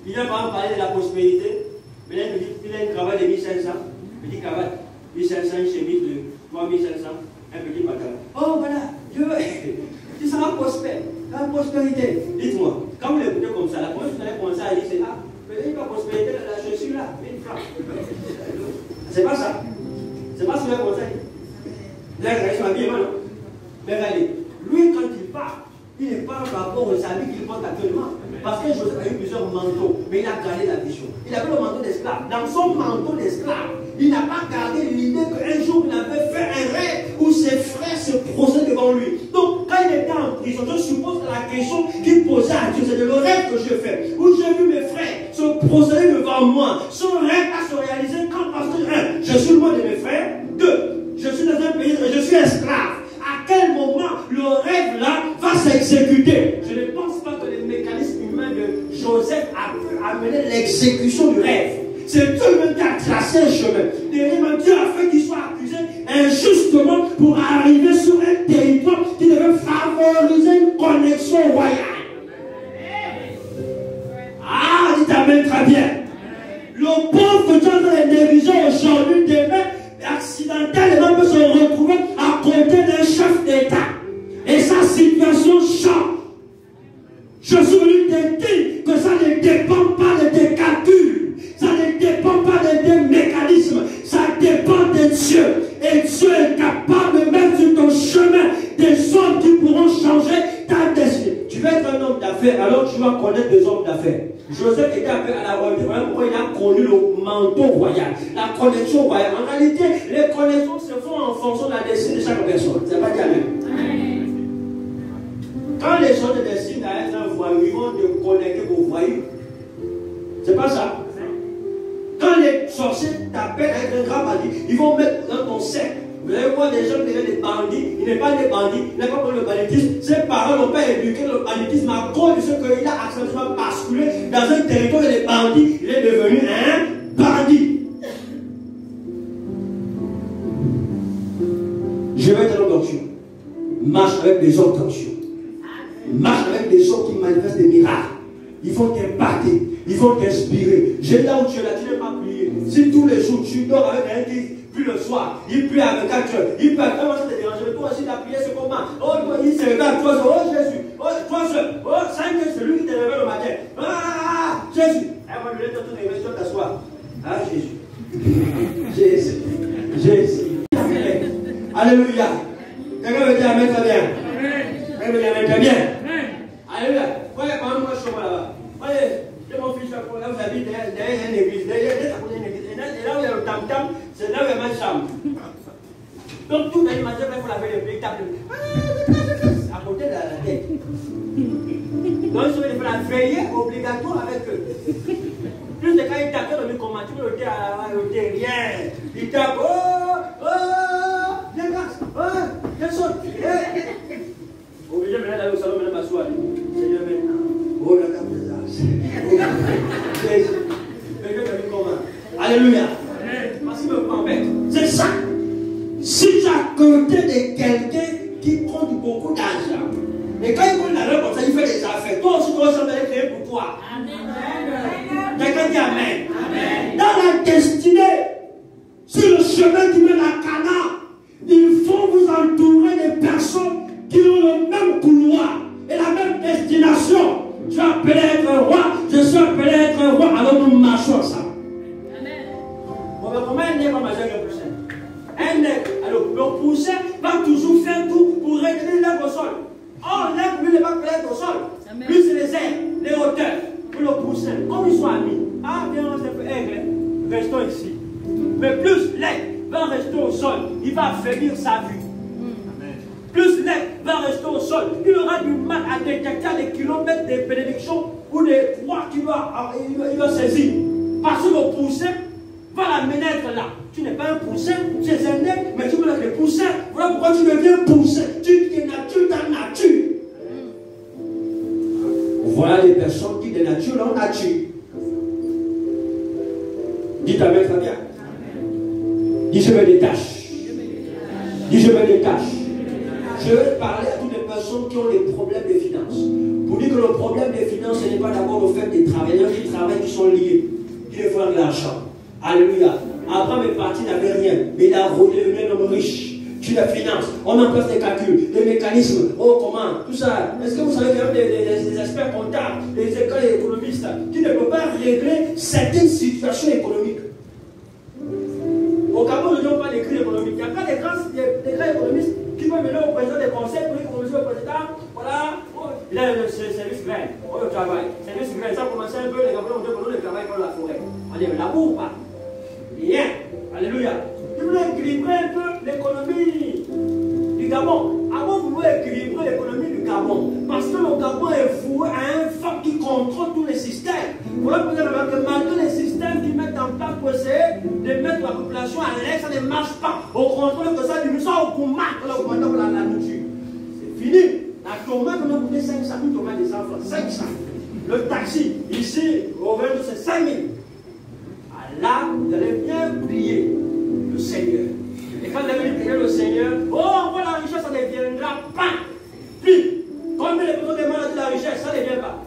Il vient par exemple parler de la prospérité. Mais là, il a une cravate de 1500. Petite cravate, 1500, une chemise de 3500. Un petit pantalon. Oh voilà, tu seras prospère. La prospérité. Dites-moi, quand vous l'écoutez comme ça, la première chose que vous allez commencer à dire, c'est ah, mais il va prospérité, la chaussure là, 1000 francs. C'est pas ça. C'est pas ce que vous allez commencer à dire. Là, regardez son habillement, non? Mais regardez, lui, quand il part, il ne parle par rapport aux habits qu'il porte actuellement. Parce que Joseph a eu plusieurs manteaux, mais il a gardé la vision. Il avait le manteau d'esclave. Dans son manteau d'esclave, il n'a pas gardé l'idée qu'un jour il avait fait un rêve où ses frères se procèdent devant lui. Donc, quand il était en prison, je suppose que la question qu'il posait à Dieu, c'était le rêve que je fais. Où j'ai vu mes frères se procéder devant moi. Son rêve va se réaliser quand, parce que, un, je suis loin de mes frères. Deux, je suis dans un pays et je suis esclave. À quel moment le rêve là va s'exécuter? Je ne pense pas que les mécanismes humains de Joseph a pu amener l'exécution du rêve. C'est Dieu même qui a tracé un chemin. Derrière, Dieu a fait qu'il soit accusé injustement pour arriver sur un territoire qui devait favoriser une connexion royale. Ah, dites amen très bien. Le pauvre que Dieu a négligé aujourd'hui, demain, accidentellement peut se retrouver à côté d'un chef d'État. Et sa situation change. Je suis venu te dire que ça ne dépend pas de tes calculs. Ça ne dépend pas de tes mécanismes. Ça dépend de Dieu. Et Dieu est capable de mettre sur ton chemin des hommes qui pourront changer ta destinée. Tu veux être un homme d'affaires, alors tu vas connaître des hommes d'affaires. Joseph était appelé à la royauté. Voilà pourquoi il a connu le manteau royal, la connexion royale. En réalité, les connexions se font en fonction de la destinée de chaque personne. C'est pas dit amen. Quand les gens te destinent à être un voyou, ils vont te connecter aux voyous. C'est pas ça. Quand les sorciers t'appellent à être un grand bandit, ils vont mettre dans ton cercle. Vous allez voir des gens qui deviennent des bandits. Il n'est pas des bandits, il n'a pas connu le banditisme. Ses parents n'ont pas éduqué le banditisme à cause de ce qu'il a accidentellement basculé dans un territoire de bandits. Il est devenu un bandit. Je vais être un homme d'onction. Marche avec des hommes d'onction. Marche avec des hommes qui manifestent des miracles. Ils vont t'impacter, ils vont t'inspirer. J'ai là où tu es là, tu n'es pas plié. Si tous les jours tu dors avec un qui plie le soir, il plie avec 4 heures, il plie avec 3 heures, ça te dérange. Mais toi aussi, tu as plié, c'est comment? Oh, il se réveille à 3 heures, oh Jésus, oh 3 heures, oh 5 heures, c'est lui qui te réveille le matin. Ah, Jésus. Eh, moi, je vais te réveiller sur t'asseoir. Ah, Jésus. Jésus. Jésus. Alléluia. Quelqu'un veut dire Amen très bien. Quelqu'un veut dire Amen très bien. Alléluia. Voyez, quand même, moi, je suis là-bas. Voyez, j'ai mon fils, là, vous habitez derrière une église. Derrière une église. Et là où il y a le tam-tam, c'est là où il y a ma chambre. Donc, tout l'animateur, il faut laver les pieds, taper. À côté de la tête. Donc, il faut la veiller obligatoire avec eux. Plus de quand il tape, on lui comment tu peux le thé, rien. Il tape, viens grâce, viens saute. Obligé maintenant d'aller au salon, maintenant m'asseoir. Seigneur, maintenant. Oh, la table de grâce. Jésus. Mais Dieu m'a dit comment? Alléluia. Parce qu'il me prend bête. C'est ça. Si tu as côté de quelqu'un qui compte beaucoup d'argent, et quand il compte l'argent comme ça, il fait des affaires. Toi aussi, toi aussi, on va être créé pour toi. Amen. Quelqu'un dit Amen. Amen. Dans la destinée, sur le chemin qui mène à Canaan, il faut vous entourer de personnes qui ont le même couloir et la même destination. Tu es appelé à être un roi, je suis appelé à être un roi, alors nous marchons ensemble. Amen. Bon, mais comment un nègre va manger un poussin? Un nègre, alors le poussin va toujours faire tout pour retenir l'œuvre au sol. Oh, l'œuvre, lui, ne va pas être au sol. Amen. Lui, c'est les airs, les hauteurs. Pour le poussin, comme ils sont amis, ah bien, on s'est fait aigle, restons ici. Mais plus l'aigle va rester au sol, il va affaiblir sa vue. Plus l'aigle va rester au sol, il aura du mal à détecter des kilomètres de bénédictions ou des proies qu'il va saisir. Parce que le poussin va l'amener être là. Tu n'es pas un poussin, tu es un aigle, mais tu veux être le poussin. Voilà pourquoi tu deviens poussin. Tu dénatures ta nature. Voilà les personnes qui dénaturent leur nature. Dites Amen, très bien. Dis je me détache. Dis je me détache. Je vais parler à toutes les personnes qui ont des problèmes de finances. Pour dire que le problème des finances, ce n'est pas d'abord le fait des travailleurs qui travaillent, qui sont liés, qui ne font de l'argent. Alléluia. Abraham est parti, il n'avait rien, mais il a roulé un homme riche. Sur la finance, on en place des calculs, des mécanismes, oh comment, tout ça. Est-ce que vous savez qu'il y a des experts comptables, des écoles économistes qui ne peuvent pas régler certaines situations économiques? Au Cameroun, nous n'avons pas d'écrit économique. Il n'y a pas des grands économistes qui peuvent venir au président des conseils pour économiser au président. Voilà, oh, il a le service grain, oh, le travail. Service grain, ça a commencé un peu, les Camerounais ont dit le travail comme la forêt. On dit, mais la boue ou pas? Rien. Alléluia. Il voulait équilibrer un peu l'économie du Gabon. Avant, vous voulez équilibrer l'économie du Gabon. Parce que le Gabon est voué à un fond qui contrôle tous les systèmes. Voilà pourquoi vous malgré les systèmes qui mettent en place pour essayer de mettre la population à l'aise, ça ne marche pas. Au contrôle que ça diminue, ça au combat que la nourriture. C'est fini. La tomate, on a coûté 500 000 tomates des enfants. 500. Le taxi, ici, au Vélou, c'est 5 000. Là, vous allez bien prier le Seigneur. Et quand vous allez prier le Seigneur, oh, voilà, la richesse, ça ne deviendra pas. Puis, comme les personnes demandent de la richesse, ça ne devient pas.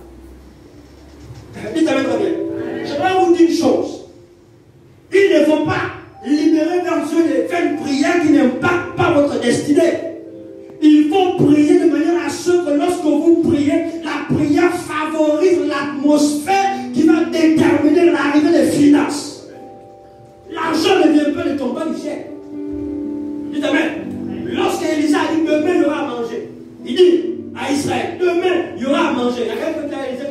Dites-moi très bien. Je vais vous dire une chose. Il ne faut pas libérer dans Dieu faire une prière qui n'impacte pas votre destinée. Il faut prier de manière à ce que lorsque vous priez, la prière favorise l'atmosphère qui va déterminer l'arrivée des finances. L'argent ne vient pas de ton du ciel. Dites amen. Lorsque Élisa a dit demain il y aura à manger, il dit à Israël, demain il y aura à manger. Il y a quelqu'un qui a dit,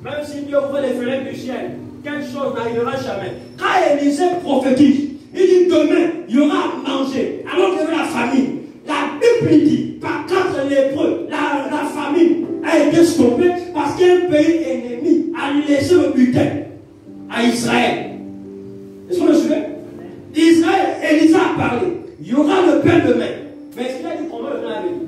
même si Dieu ouvre les fenêtres du ciel, quelque chose n'arrivera jamais. Quand Élisée prophétise, il dit demain il y aura à manger, alors qu'il y avait la famine. La Bible dit, par contre lépreux, la famine a été stoppée parce qu'un pays ennemi a laissé le butin à Israël. Est-ce qu'on le suivait? Israël, Élisa a parlé. Il y aura le pain demain. Mais est-ce qu'il a dit comment le pain va venir?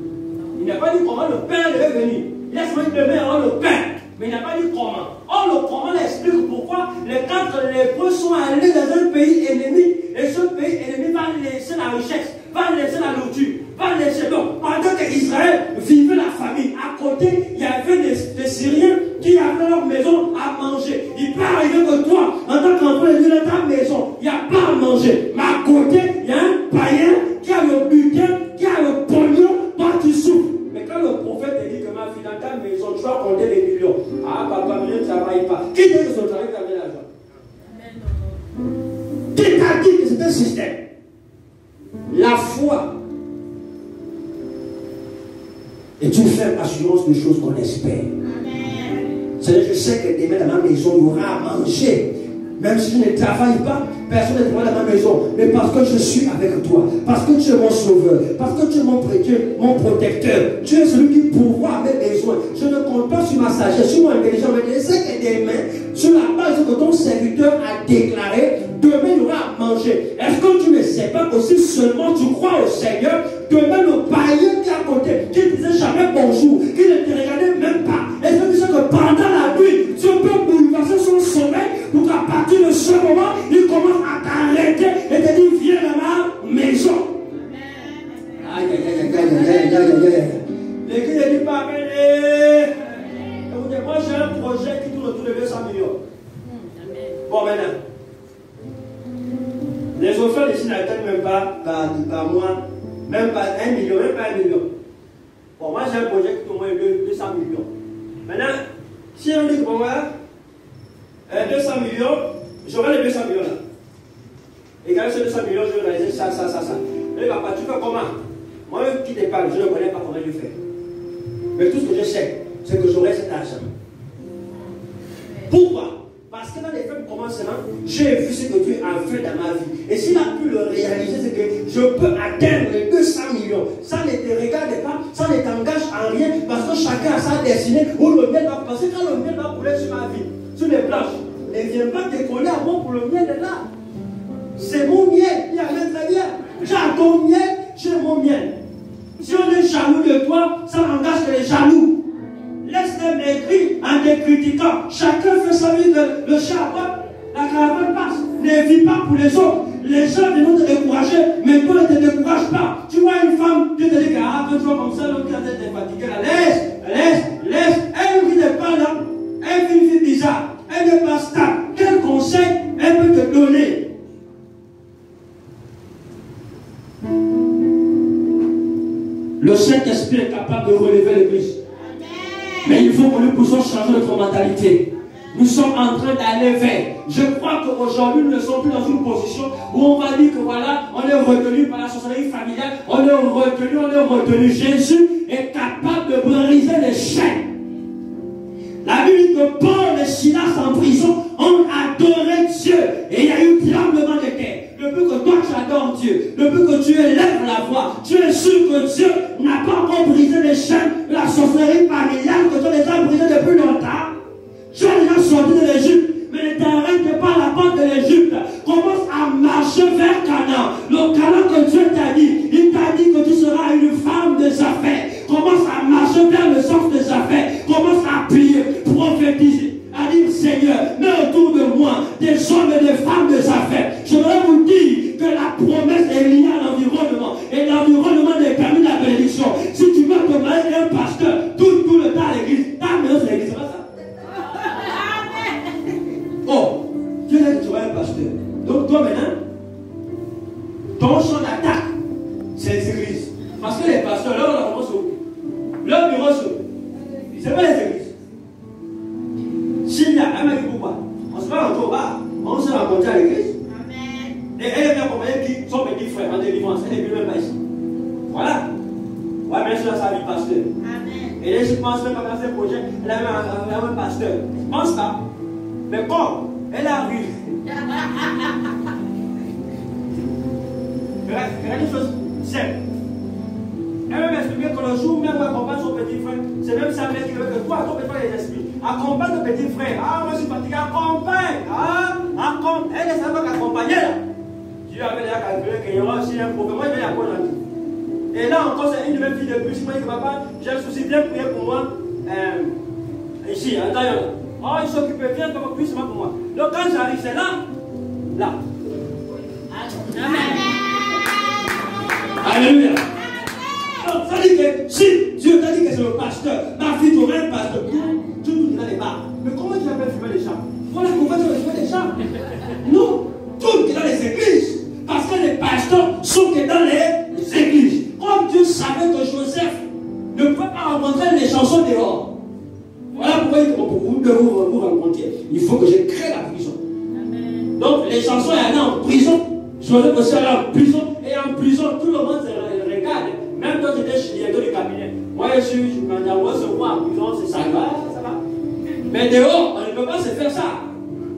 Il n'a pas dit comment le pain devait venir. Il a dit demain il y aura le pain. Mais il n'a pas dit comment. Or, le comment explique pourquoi les 4 lépreux sont allés dans un pays ennemi. Et ce pays ennemi va laisser la richesse, va laisser la nourriture, va laisser l'eau. Pendant qu'Israël vivait la famine, à côté, il y avait des Syriens qui avaient leur maison à manger. Il peut arriver que toi, en tant qu'enfant de ta maison, il n'y a pas à manger. Mais à côté, il y a un païen qui a le butin, qui a le pognon, toi tu souffres. Mais quand le prophète te dit que ma fille, dans ta maison, tu vas compter les millions. Ah, papa, mais ne travaille pas. Qui dit que son travail t'a amené l'argent? Qui t'a dit que c'est un système? La foi est une ferme assurance des choses qu'on espère. C'est-à-dire, je sais que demain dans ma maison, il y aura à manger. Même si je ne travaille pas, personne ne travaille dans ma maison. Mais parce que je suis avec toi, parce que tu es mon sauveur, parce que tu es mon protecteur, tu es celui qui pourvoit mes besoins. Je ne compte pas sur ma sagesse, sur mon intelligence, mais je sais que demain, sur la base que ton serviteur a déclaré, demain il y aura à manger. Est-ce que tu ne sais pas aussi seulement tu crois au Seigneur? Demain le païen qui est à côté, qui ne disait jamais bonjour, qui ne te regardait même pas. Est-ce que tu sais que pendant la nuit, tu peux bouleverser son sommeil pour qu'à partir de ce moment, il commence à t'arrêter et te dire viens dans ma maison. Aïe, aïe, aïe, aïe, aïe, aïe, aïe, aïe. L'église ne dit pas, mais moi j'ai un projet qui tourne autour de 200 millions. Bon, maintenant, les offres ici n'atteignent même pas par mois, même pas 1 million, même pas 1 million. Bon, moi j'ai un projet qui tourne de 200 millions. Maintenant, si on dit que pour moi, 200 millions, j'aurai les 200 millions là. Et quand ces 200 millions, je vais réaliser ça. Mais papa, tu fais comment? Moi, qui t'épargne, je ne connais pas comment je fais. Mais tout ce que je sais, c'est que j'aurai cet argent. Pourquoi? Parce que dans les faits de commencement, j'ai vu ce que Dieu a fait dans ma vie. Et s'il a pu le réaliser, c'est que je peux atteindre les 200 millions. Ça ne te regarde pas, ça ne t'engage en rien, parce que chacun a sa destinée où le miel va passer. Quand le miel va couler sur ma vie, sur les planches, ne viens pas te coller à moi pour le miel de là. C'est mon miel, il amène très bien. J'ai ton miel, j'ai mon miel. Si on est jaloux de toi, ça n'engage que les jaloux. Laisse-les écrire en te critiquant. Chacun fait sa vie de le charbon. La caravane passe. Ne vis pas pour les autres. Les gens vont te décourager, mais toi ne te décourage pas. Tu vois une femme, tu te dis que quand tu vois comme ça, l'autre qui a été fatigué, laisse. Elle n'est pas là, elle vit une vie bizarre, elle n'est pas stable. Quel conseil elle peut te donner? Le Saint-Esprit est capable de relever l'Église. Mais il faut que nous puissions changer notre mentalité. Nous sommes en train d'aller vers. Je crois qu'aujourd'hui, nous ne sommes plus dans une position où on va dire que voilà, on est retenu par la sorcellerie familiale, on est retenu. Jésus est capable de briser les chaînes. La Bible dit que Paul et Silas en prison ont adoré Dieu. Et il y a eu tremblement de terre. Depuis que toi tu adores Dieu, depuis que tu élèves la voix, tu es sûr que Dieu n'a pas encore brisé les chaînes de la sorcellerie familiale que tu as déjà brisé depuis longtemps. Tu as déjà sorti de l'Égypte, mais ne t'arrête pas à la porte de l'Égypte. Commence à marcher vers Canaan. Le Canaan que Dieu t'a dit, il t'a dit que tu seras une femme des affaires. Commence à marcher vers le sens des affaires. Commence à prier, prophétiser, à dire Seigneur, mets autour de moi des hommes et des femmes des affaires. Je voudrais vous dire que la promesse est liée à l'environnement. Et l'environnement détermine la bénédiction. Si tu veux te marier un pasteur tout le temps à l'église, ta maison c'est l'église, c'est pas ça. Oh, Dieu dit que tu seras un pasteur. Donc toi maintenant, ton champ d'attaque, c'est les églises. Parce que les pasteurs, là, on commence où? Leur bureau, c'est pas les églises. S'il y a un mec pourquoi? On se va rentrer au bar, on se rencontre à l'église. Et elle est bien accompagnée qui sont petits frères en délivrance. Elle n'est plus même pas ici. Voilà. Ouais, bien sûr, sa vie pasteur. Amen. Et là, je pense même à ces projets, elle avait un pasteur. Je pense pas. Mais quand elle arrive, regarde une chose simple. Elle m'a expliqué que le jour même où elle accompagne son petit frère, c'est même sa mère qui veut que toi, ton petit frère, les esprits. Accompagne ton petit frère. Ah, moi je suis fatigué, accompagne. Ah, accompagne. Elle ne savait pas qu'accompagner là. Dieu avait déjà calculé qu'il y aura aussi un problème. Moi, je vais apprendre à tout. Et là encore, c'est une de mes filles de plus. Moi, je dis, papa, j'ai un souci, viens prier pour moi. Ici, à l'intérieur. Oh, il s'occupe bien, comme plus pour moi. Donc, quand j'arrive, c'est là. Là. Amen. Alléluia. Donc, ça dit que si Dieu t'a dit que c'est le pasteur, ma fille, tu aurais un pasteur. Tout le monde est dans les bars. Mais comment tu appelles fumer les champs? Voilà qu'on va fumer les champs. Non, tout est dans les églises. Parce que les pasteurs sont que dans les églises. Comme Dieu savait que Joseph ne peut pas rencontrer les chansons dehors. Voilà pourquoi il faut que vous vous rencontriez. Il faut que je crée la prison. Amen. Donc les chansons allaient en prison. Joseph aussi allait en prison. Et en prison, tout le monde se regarde. Même quand j'étais directeur du cabinet. Moi je se vois en prison, c'est ça va. Mais dehors, on ne peut pas se faire ça.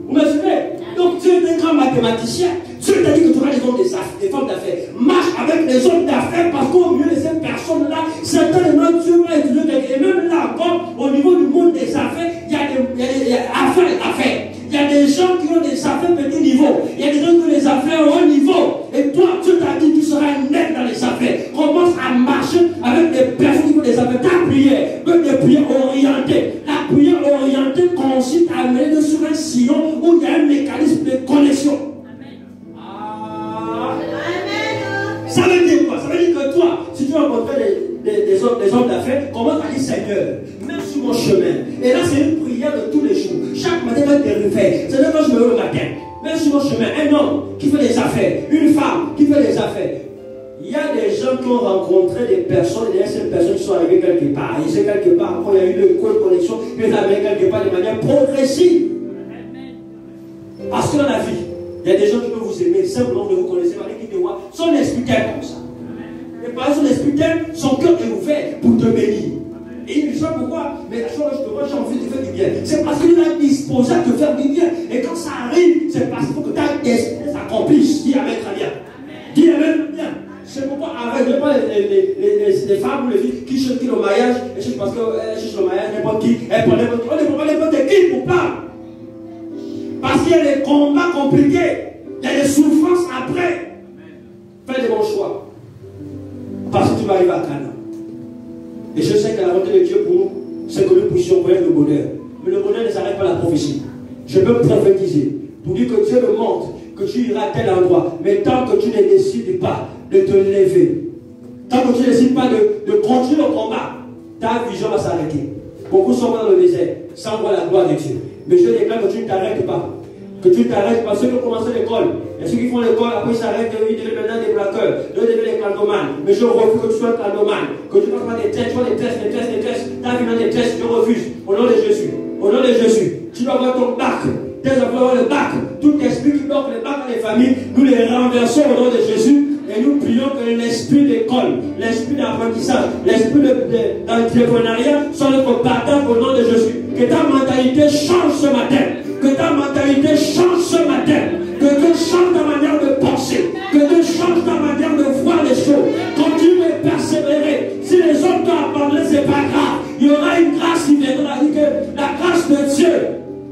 Vous me suivez? Donc Dieu est un grand mathématicien. Dieu t'a dit que tu auras des femmes d'affaires. Marche avec les hommes d'affaires parce qu'au milieu de ces personnes-là, certainement Dieu va utiliser quelqu'un. Et même là encore, au niveau du monde des affaires, il y a affaires. Il y a des gens qui ont des affaires petit niveau. Il y a des gens qui ont des affaires haut niveau. Et toi, Dieu t'a dit que tu seras net dans les affaires. Commence à marcher avec des personnes qui ont des affaires. Ta prière, même des prières orientées. La prière orientée consiste à amener sur un sillon où il y a un mécanisme de connexion. Ça veut dire quoi? Ça veut dire que toi, si tu vas rencontrer des hommes d'affaires, commence à dire Seigneur, mets sur mon chemin. Et là, c'est une prière de tous les jours. Chaque matin, quand tu te réveilles, c'est là quand je me lève le matin. Mets sur mon chemin un homme qui fait des affaires, une femme qui fait des affaires. Il y a des gens qui ont rencontré des personnes, et ces personnes qui sont arrivées quelque part. Ils sont quelque part, quand il y a eu de connexion, ils sont arrivés quelque part de manière progressive. Parce que dans la vie, il y a des gens qui peuvent vous aimer, simplement de vous connaissez, qui te voient, son esprit t'aime comme ça. Et par son esprit t'aime, son cœur est ouvert pour te bénir. Et il ne sait pas pourquoi, mais la chose que je te vois, j'ai envie de te faire du bien. C'est parce qu'il a disposé à te faire du bien. Et quand ça arrive, c'est parce qu'il faut que ta destinée s'accomplisse. Dis Amen très bien. Dis Amen bien. C'est pourquoi arrête pas les femmes ou les filles qui cherchent le mariage, et cherchent parce qu'elles cherchent le mariage, n'importe qui, elles prennent n'importe qui. On ne prend pas n'importe qui pour pas. Parce qu'il y a des combats compliqués, il y a des souffrances après. Fais des bons choix. Parce que tu vas arriver à Canaan. Et je sais que la volonté de Dieu pour nous, c'est que nous puissions connaître le bonheur. Mais le bonheur ne s'arrête pas à la prophétie. Je peux prophétiser pour dire que Dieu me montre que tu iras à tel endroit. Mais tant que tu ne décides pas de te lever, tant que tu ne décides pas de continuer le combat, ta vision va s'arrêter. Beaucoup sont dans le désert, sans voir la gloire de Dieu. Mais je déclare que tu ne t'arrêtes pas. Que tu t'arrêtes pas. Ceux qui ont commencé l'école, et ceux qui font l'école, après ils s'arrêtent, ils deviennent maintenant des braqueurs, ils deviennent des clandomans. Mais je refuse que tu sois un clandoman, que tu ne fasses pas des tests, tu vois des tests, t'as vu dans des tests, je refuse. Au nom de Jésus, au nom de Jésus, tu dois avoir ton bac, tes enfants doivent avoir le bac, tout esprit qui bloque les bacs dans les familles, nous les renversons au nom de Jésus. Et nous prions que l'esprit d'école, l'esprit d'apprentissage, l'esprit d'entrepreneuriat soit notre partage au nom de Jésus. Que ta mentalité change ce matin. Que ta mentalité change ce matin. Que Dieu change ta manière de penser. Que Dieu change ta manière de voir les choses. Continue de persévérer. Si les hommes t'ont abandonné, ce n'est pas grave. Il y aura une grâce qui viendra. Il dit que la grâce de Dieu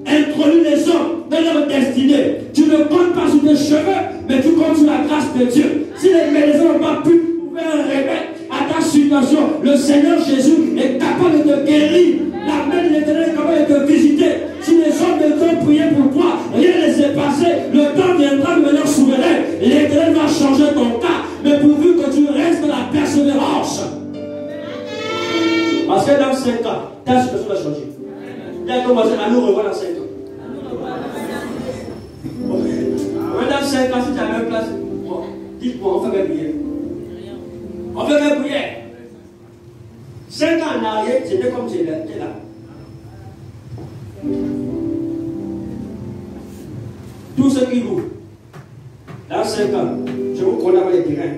introduit les hommes dans leur destinée. Tu ne comptes pas sur tes cheveux, mais tu comptes sur la grâce de Dieu. Si les médecins n'ont pas pu trouver un remède à ta situation, le Seigneur Jésus est capable de te guérir. La main de l'Éternel est capable de te visiter. Si les hommes de Dieu priaient pour toi, rien ne s'est passé. Le temps viendra de manière souveraine. L'Éternel va changer ton cas, mais pourvu que tu restes dans la persévérance. Parce que dans 5 ans, ta situation va changer. Tu as commencé à nous revoir dans 5 ans. Dans 5 ans, si tu as la même place, dites-moi, on fait quelle prière? On fait quelle prière? 5 ans en arrière, c'était comme j'étais là. Tous ceux qui louent, dans 5 ans, je vous condamne les terrains.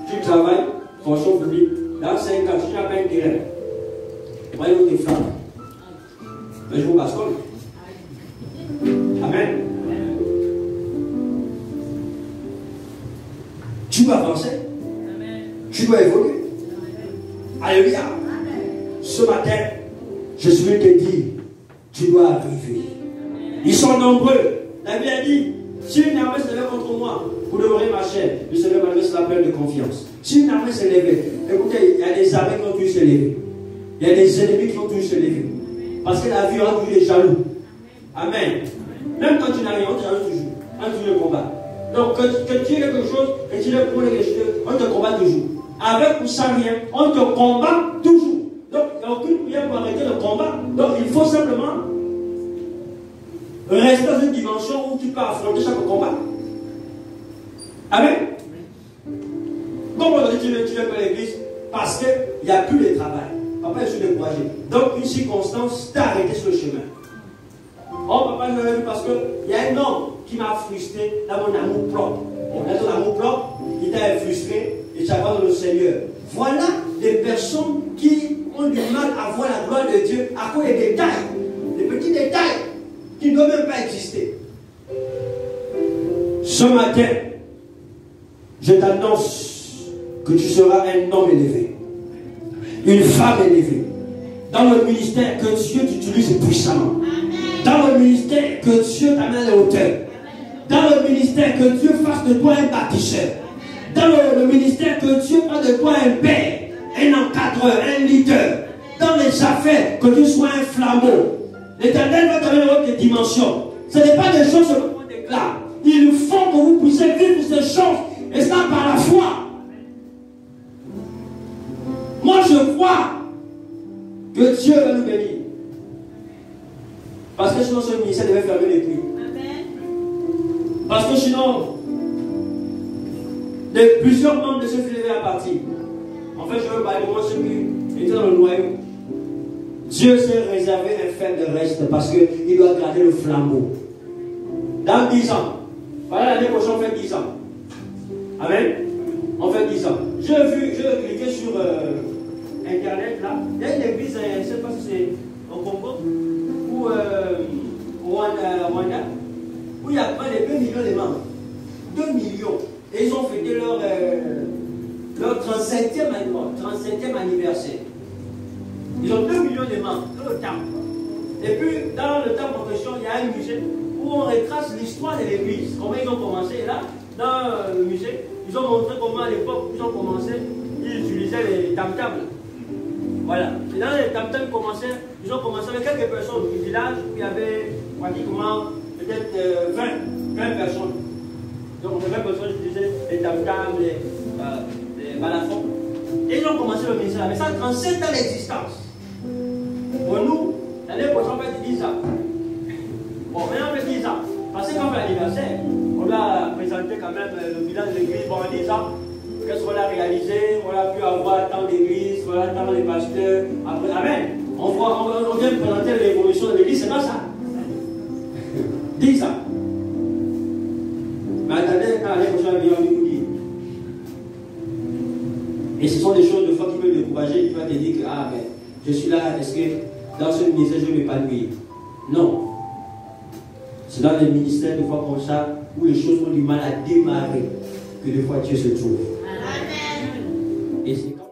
Tu travailles, fonction publique, dans 5 ans, si tu n'as pas un terrain, voyez où tes femmes. Mais je vous bastonne. Amen. Tu dois avancer. Amen. Tu dois évoluer. Alléluia. Ce matin, je suis venu te dire, tu dois arriver. Ils sont nombreux. La Bible a dit, si une armée se lève contre moi, vous devrez marcher. Je serai malgré sur l'appel de confiance. Si une armée s'est levée, écoutez, il y a des armées qui ont dû se lever. Il y a des ennemis qui ont dû se lever. Parce que la vie a dû les jaloux. Amen. Même quand tu n'as rien, on te jalouse toujours. Quand tu le combat. Donc, que tu aies quelque chose, que tu le pour quelque chose, on te combat toujours. Avec ou sans rien, on te combat toujours. Donc, il n'y a aucune prière pour arrêter le combat. Donc, il faut simplement rester dans une dimension où tu peux affronter chaque combat. Amen. Comme aujourd'hui, tu viens à l'église parce qu'il n'y a plus de travail. Papa, je suis découragé. Donc, une circonstance t'a arrêté sur le chemin. Oh, papa, je l'ai vu parce qu'il y a un homme qui m'a frustré dans mon amour propre. Dans ton amour propre, il t'a frustré et tu abandonnes le Seigneur. Voilà des personnes qui ont du mal à voir la gloire de Dieu à cause des détails, des petits détails qui ne doivent même pas exister. Ce matin, je t'annonce que tu seras un homme élevé, une femme élevée, dans le ministère que Dieu t'utilise puissamment, dans le ministère que Dieu t'amène à la hauteur, dans le ministère que Dieu fasse de toi un bâtisseur, dans le ministère que Dieu fasse de toi un père, un encadreur, un leader, dans les affaires que tu sois un flambeau. L'Éternel va t'amener dans autre dimension. Ce n'est pas des choses que l'on déclare. Il faut que vous puissiez vivre ces choses, et ça par la foi. Moi je crois que Dieu va nous bénir. Parce que sinon ce ministère devait fermer les prix. Parce que sinon, plusieurs membres de ceux qui devaient à partir. En fait, je veux parler de moi, ceux qui étaient dans le noyau. Dieu s'est réservé un fer de reste parce qu'il doit garder le flambeau. Dans 10 ans, voilà, l'année prochaine, on fait 10 ans. Amen. On fait 10 ans. J'ai cliqué sur Internet là. Il y a une église, je ne sais pas si c'est au Congo ou au Rwanda, où il y a près de 2 millions de membres. 2 millions. Et ils ont fêté leur 37e anniversaire. Ils ont 2 millions de membres dans le temple. Et puis, dans le temple en question, il y a un musée où on retrace l'histoire de l'église. Comment ils ont commencé. Et là, dans le musée, ils ont montré comment à l'époque, ils ont commencé, ils utilisaient les tam-tams. Voilà. Et dans les tam-tams, ils ont commencé avec quelques personnes du village où il y avait pratiquement peut-être 20 personnes. Donc, 20 personnes utilisaient les tam-tams, les balafons. Et ils ont commencé le ministère. Mais ça, 37 ans d'existence. Pour nous, l'année prochaine, on fait 10 ans. Bon, maintenant, on fait 10 ans. Parce que quand on fait l'anniversaire, on a présenté quand même le bilan de l'église pendant 10 ans. Qu'est-ce qu'on a réalisé? On a pu avoir tant d'églises, voilà, tant de pasteurs. Après, amen. On vient présenter l'évolution de l'église, c'est pas ça. 10 ans. Mais attendez, quand l'année prochaine vient, on nous dit. Et ce sont des choses de fois qui peuvent décourager, qui vont te dire que, ah, mais je suis là, est-ce que dans ce ministère, je vais m'épanouir? Non. C'est dans les ministères, des fois comme ça, où les choses ont du mal à démarrer, que des fois Dieu se trouve. Amen. Et c'est quand